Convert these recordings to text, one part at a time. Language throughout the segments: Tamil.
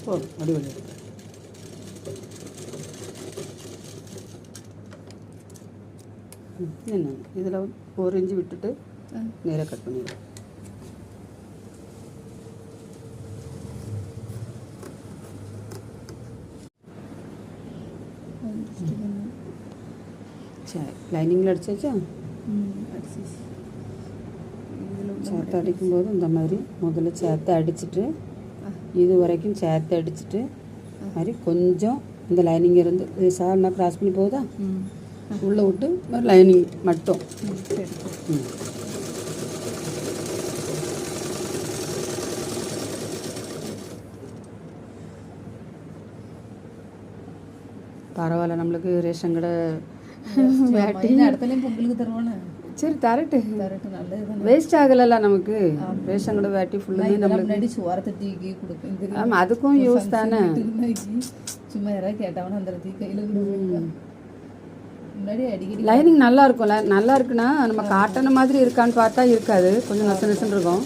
போதும் வடிவல் என்ன இதில் 1 இன்ச்சு விட்டுட்டு நேராக கட் பண்ணிடுவோம். சரி லைனிங்கில் அடிச்சாச்சா? சேர்த்து அடிக்கும்போது இந்த மாதிரி முதல்ல சேர்த்து அடிச்சுட்டு இது வரைக்கும் சேர்த்து அடிச்சுட்டு மாதிரி கொஞ்சம் இந்த லைனிங் இருந்து சார்னா கிராஸ் பண்ணி போகுதா உள்ளே விட்டு மாதிரி லைனிங் மட்டும் பரவாயில்ல. நம்மளுக்கு ரேஷன் கடை வேட்டி இடத்துலையும் பொங்கலுக்கு தருவானே. சரி தரட்டு நல்லது, வேஸ்ட் ஆகலைல்ல நமக்கு. ரேஷன் கடை வேட்டி ஃபுல்லாக நம்மளுக்கு சோரத்தை டீக்கி கொடுப்பேன். ஆமாம் அதுக்கும் யூஸ் தானே. சும்மா யாராவது கேட்டாங்கன்னா அந்த டீ கையில் கொடுப்பேன். முன்னாடி அடிக்கடி லைனிங் நல்லா இருக்கும்ல. நல்லா இருக்குன்னா நம்ம காட்டன மாதிரி இருக்கான்னு பார்த்தா இருக்காது, கொஞ்சம் நசு நசுன்னு இருக்கும்.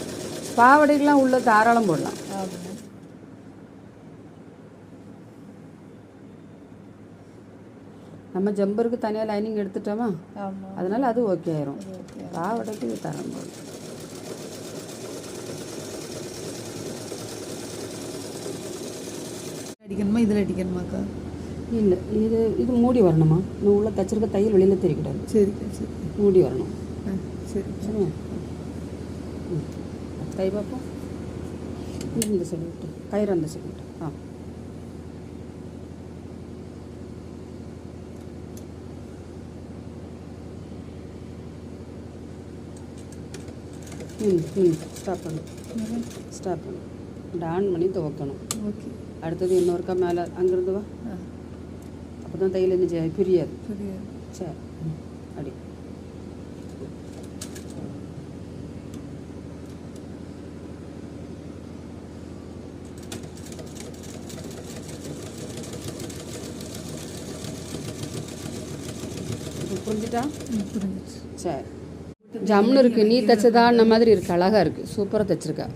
பாவடைக்கெலாம் உள்ள தாராளம் போடலாம். நம்ம ஜம்பருக்கு தனியாக லைனிங் எடுத்துட்டோமா, அதனால் அது ஓகே ஆயிரும். பாவடைக்கு இது தரம் போடும். அடிக்கணுமா இதில் அடிக்கணுமாக்கா? இல்லை இது மூடி வரணுமா? இன்னும் உள்ள தச்சிருக்க தையல் வெளியில் தெரியக்கூடாது. சரிக்கா சரி, மூடி வரணும். சரி சரியா? கை பார்ப்போம். இந்த சைடு விட்டு கயிறு அந்த சைடு விட்டு. ஸ்டாப் பண்ணு ஆன் பண்ணி துவக்கணும். ஓகே. அடுத்தது இன்னொருக்கா மேலே அங்கேருந்து வா. அப்போ தான் தையல் என்ன செய்யாது, பிரியாது. சரி அடி. புரிஞ்சுட்டா? புரிஞ்சிச்சு. சரி ஜம்னு இருக்குது. நீ தைச்சதா அந்த மாதிரி இருக்குது, அழகாக இருக்குது, சூப்பராக தைச்சிருக்கா.